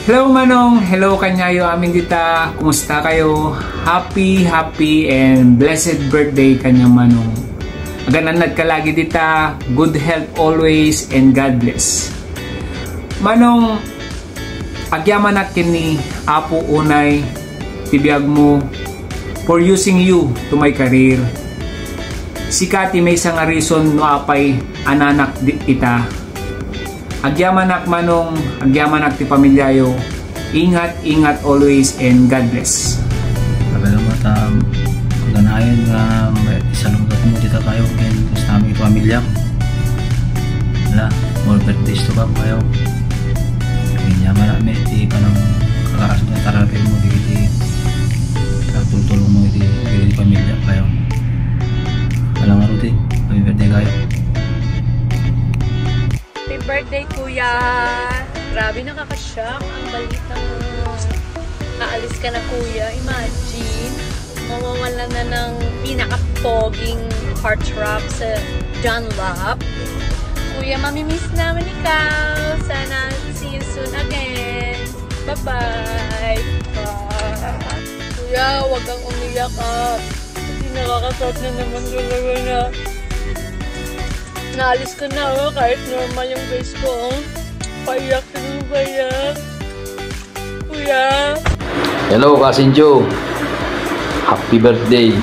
Hello Manong, hello kanyayo amin dita. Kumusta kayo? Happy and blessed birthday kanya Manong. Agananad ka lagi dita, good health always and God bless. Manong, agyaman natin ni Apo Unay tibiyag mo for using you to my career. Sikati may isang reason no apay ananak kita. Agyamanak Manong, agyamanak ti pamilyayo. Ingat always and God bless. Salamat ganayan nga isalumat mo dito kayo and sa aming pamilya. Wala, more birthdays to come kayo. Kinyaman namin iti panang kakaas na tarapin mo di tutulong mo iti pamilya kayo. Walang aruti, happy birthday kayo. Happy birthday, Kuya! Grabe, nakakashock ang balitang aalis ka na, Kuya. Imagine, mawawala na ng pinaka-poging heartthrob sa John Lap. Kuya, mamimiss naman ikaw. Sana see you soon again. Bye-bye! Kuya, huwag kang umiyak at kasi nakakasot na naman talaga na naalis ko na kahit normal yung face ko. Payak na payak. Kuya. Hello Kasinjo. Happy birthday.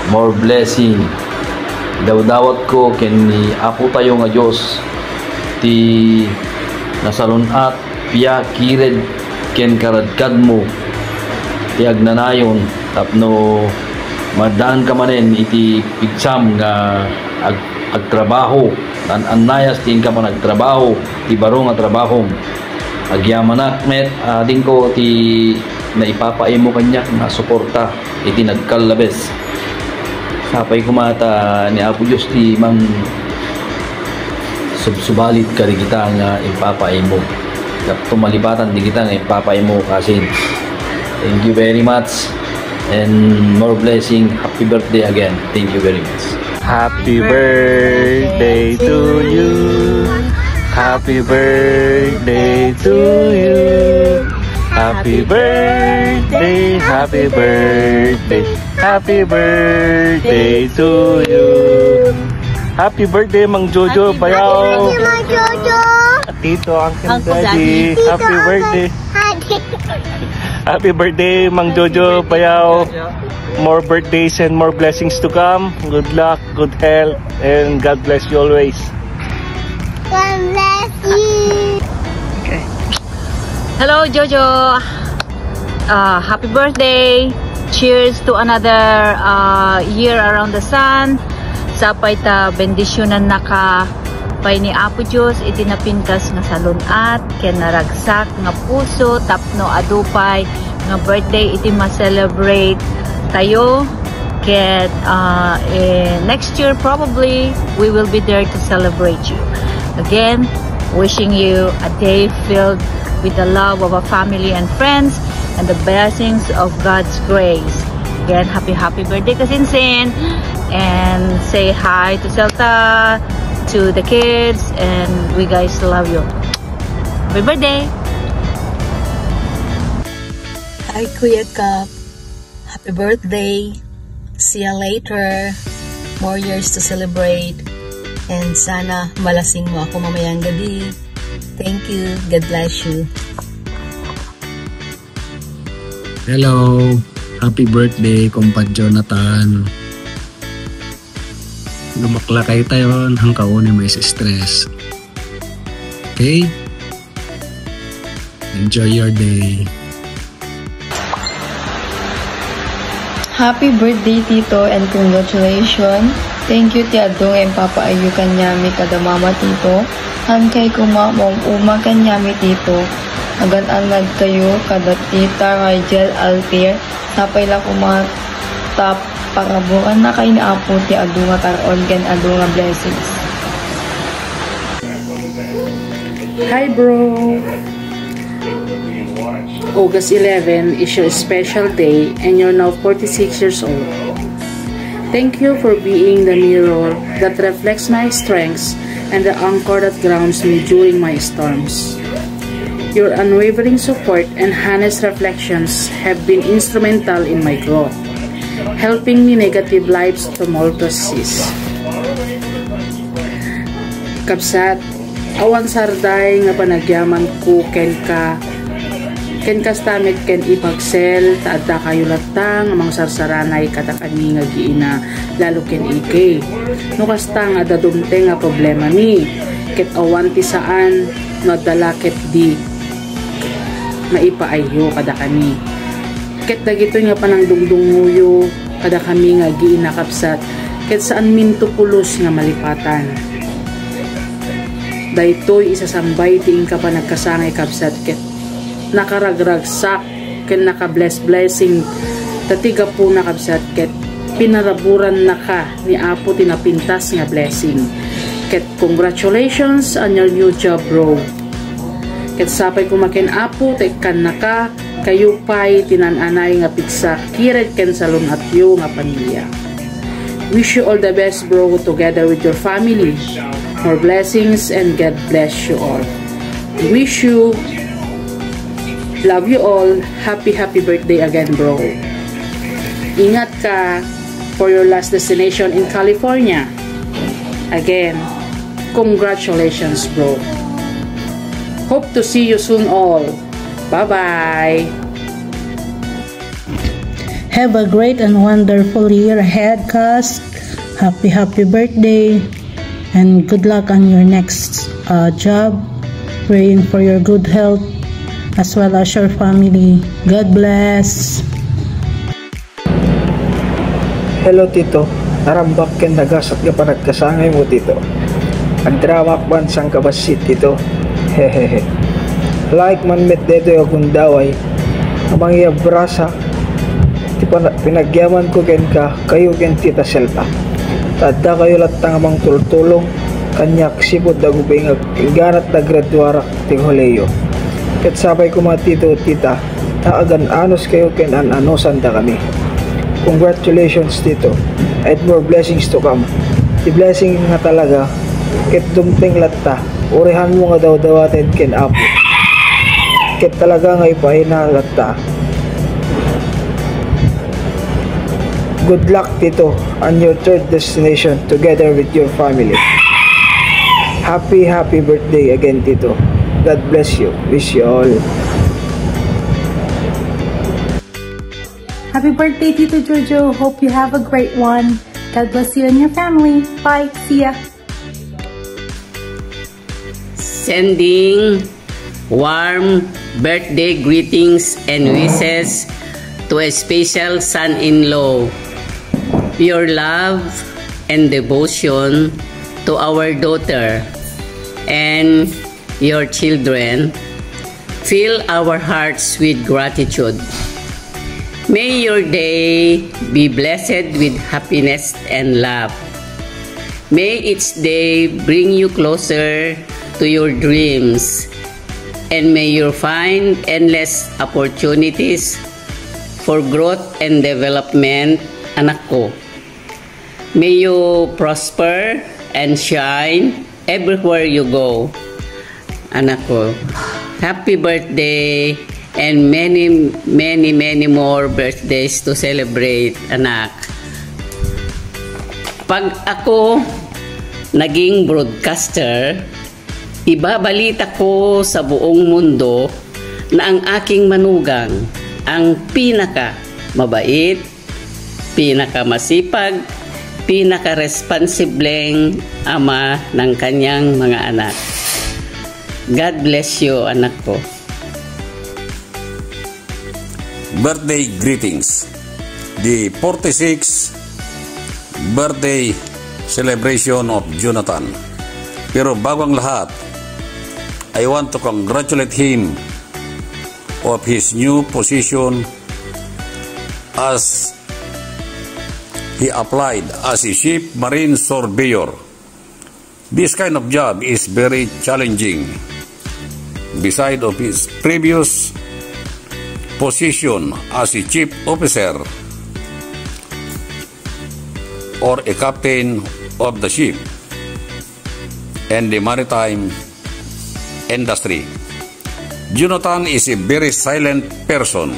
More blessing. Dawdawat ko ken ni Apo tayo nga Dios ti nasalunat piya kired ken karadkad mo ti agnanayon tapno madaan ka manen iti pigsam nga agtrabaho anayas tin ka pa nagtrabaho ti baro nga trabaho agyamanak met ading ko ti naipapaimo kanya na suporta iti nagkalabes sapay kumata ni Apo Diyos ti mang subsubalit ka rin kita nga ipapaimo tumalipatan di kita nga ipapaimo kasi thank you very much and more blessing. Happy birthday again. Thank you very much. Happy birthday to you. Happy birthday to you. Happy birthday, happy birthday, happy birthday to you. Happy birthday Mang Jojo Bayaw. Happy birthday Mang Jojo. Tito, Uncle Daddy. Happy birthday. Happy birthday Mang Jojo Bayaw. More birthdays and more blessings to come. Good luck, good health, and God bless you always. God bless you. Okay. Hello Jojo. Happy birthday. Cheers to another year around the sun. Sapay ta bendisyonan naka pay ni Apo Diyos iti napintas nga salunat ken naragsak nga puso tapno adupay nga birthday iti ma-celebrate tayo ket next year probably we will be there to celebrate you again. Wishing you a day filled with the love of a family and friends and the blessings of God's grace. Again, happy birthday Kasinsin, and say hi to Celta, to the kids, and we guys love you. Happy birthday! Hi Kuya Cup, happy birthday, see you later, more years to celebrate, and sana malasing mo ako mamayang gabi. Thank you, God bless you. Hello, happy birthday Kumpad Jonathan. Lumakla kayo tayo hang kauni may stress. Okay? Enjoy your day. Happy birthday Tito and congratulations. Thank you ti adong and papa ayu kanyami kada mama Tito. Han kay kumamong uma kanyami Tito. Agan-angad kayo kada tita Rigel Alpier. Sapay lang kumatap parabuan na kay ni Apo ti adunga karon ken adunga blessings. Hi bro. August 11 is your special day and you're now 46 years old. Thank you for being the mirror that reflects my strengths and the anchor that grounds me during my storms. Your unwavering support and honest reflections have been instrumental in my growth, helping me negative life's tumultuous seas. Kapsat, awan sarday nga panagyaman ko ken kastamit ken ipagsel taadta kayo latang amang sarsaranay katakani nga giina lalo ken ikay no kasta nga dadumte nga problema mi ket awan ti saan no dalaket di maipaayo kada kami ket dagito nga panangdungdunguyo kada kami nga giina kapsat ket saan minto pulos nga malipatan daytoy isasambay tiin ka pa nagkasangay kapsat ket nakaragragsak ken naka-blessing tatiga po nakabsat ket pinaraburan na ka ni Apo tinapintas nga blessing ket congratulations on your new job bro ket sapay kumaken Apo tekan naka kayo pay tinananay nga piksa kiret ken salon at yo nga pamilya. Wish you all the best bro together with your family, more blessings and God bless you all. Wish you, love you all. Happy birthday again, bro. Ingat ka for your last destination in California. Again, congratulations, bro. Hope to see you soon all. Bye-bye. Have a great and wonderful year ahead, cuz. Happy birthday. And good luck on your next job. Praying for your good health as well as your family. God bless. Hello Tito, narambak ken nagasat nga panagkasangay mo Tito. Ang dramakban sang kabasit Tito. Hehehe. Like man met dedo yung gundaway. Amang iabrasa. Pinagyaman ko ken ka, kayo ken Tita Selta. Tadda kayo latang amang tultulong. Kanyak sipod dagubay nga ganat na graduarak ting holeyo. Ket sabay ko mga Tito Tita, naagan anos kayo ken anosan da kami. Congratulations Tito, and more blessings to come. The blessing nga talaga, ket dumteng latta, urihan mo nga daw-dawatin ken Apo. Ket talaga nga ipahina latta. Good luck Tito on your third destination together with your family. Happy birthday again Tito. God bless you. Wish you all. Happy birthday, Tito Jojo. Hope you have a great one. God bless you and your family. Bye. See ya. Sending warm birthday greetings and wishes to a special son-in-law. Your love and devotion to our daughter and your children fill our hearts with gratitude. May your day be blessed with happiness and love. May each day bring you closer to your dreams, and may you find endless opportunities for growth and development, anak ko. May you prosper and shine everywhere you go, anak ko. Happy birthday and many more birthdays to celebrate, anak. Pag ako naging broadcaster, ibabalita ko sa buong mundo na ang aking manugang ang pinaka mabait, pinaka masipag, pinaka responsibleng ama ng kanyang mga anak. God bless you, anak ko. Birthday greetings. The 46th birthday celebration of Jonathan. Pero bago ang lahat, I want to congratulate him of his new position as he applied as a Chief Marine Surveyor. This kind of job is very challenging. Beside of his previous position as a Chief Officer or a Captain of the ship and the maritime industry. Jonathan is a very silent person,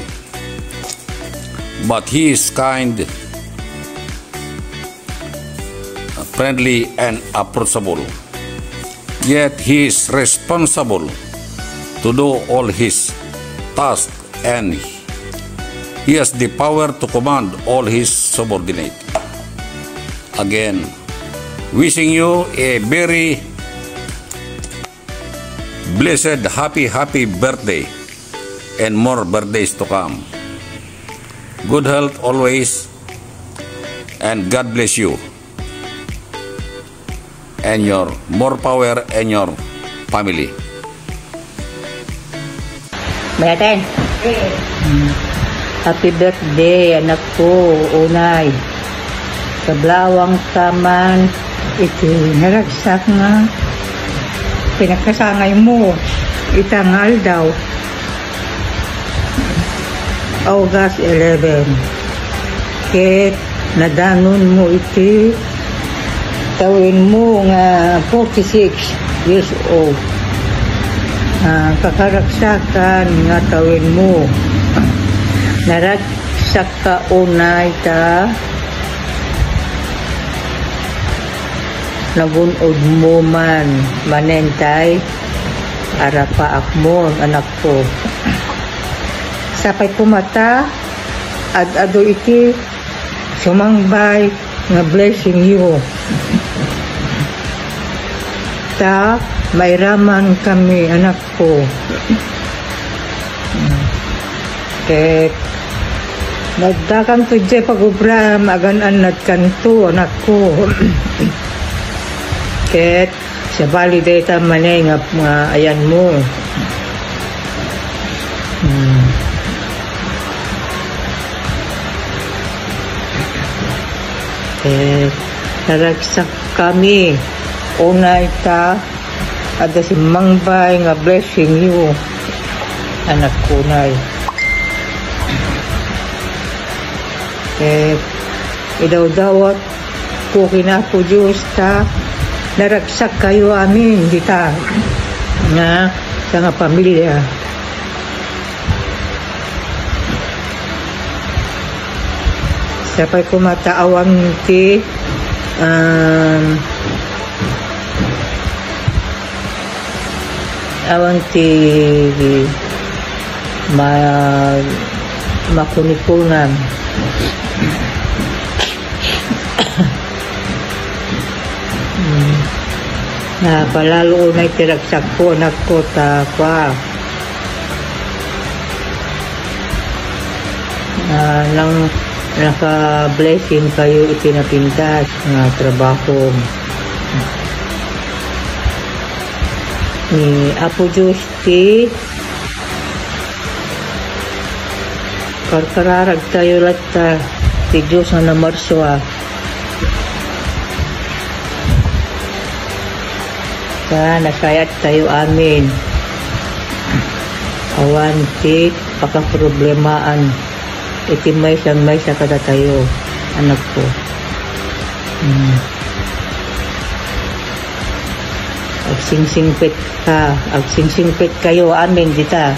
but he is kind, friendly, and approachable. Yet he is responsible to do all his tasks, and he has the power to command all his subordinates. Again, wishing you a very blessed, happy birthday and more birthdays to come. Good health always, and God bless you and your more power and your family. Mayaten. Happy birthday, anak ko, unay. Kablawang taman, iti naragsak nga. Pinagkasangay mo, itangal daw. August 11. Ket nadanon mo iti tawin mo nga 46 years old. Kakaragsakan nga tawin mo. Naragsak ka unay ta. Nagunod mo man manentay arapa akmon anak ko. Sapay pumata ad-ado iti sumangbay nga blessing you. Ta mairaman kami anak ko. Ket nagdakang tudya pag-ubra maganan nagkanto anak ko. Ket sa validate manay nga ayan mo. Naragsak kami unay ta ada si mangbay nga blessing you anak ko nay. Idaw-dawat ko kinapo Diyos ta naragsak kayo amin dita nga sa nga pamilya. Sapay kumataawang ti awang ti makunipunan. Na palalo na itiragsak ko anak ko ta kwa nang naka-blessing kayo itinapintas nga trabaho ni Apo Diyos ti karkararag tayo lahat ti Diyos nga namarswa nasayat tayo amin awan ti pakaproblemaan iti may sa kada tayo anak ko. Agsingsingpit kayo amin dita.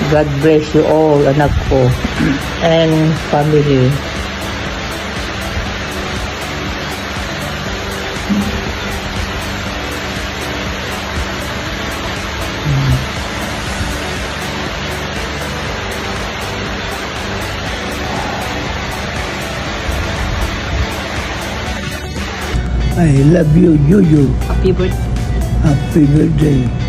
God bless you all anak ko and family. I love you, Jojo. Happy birthday. Happy birthday.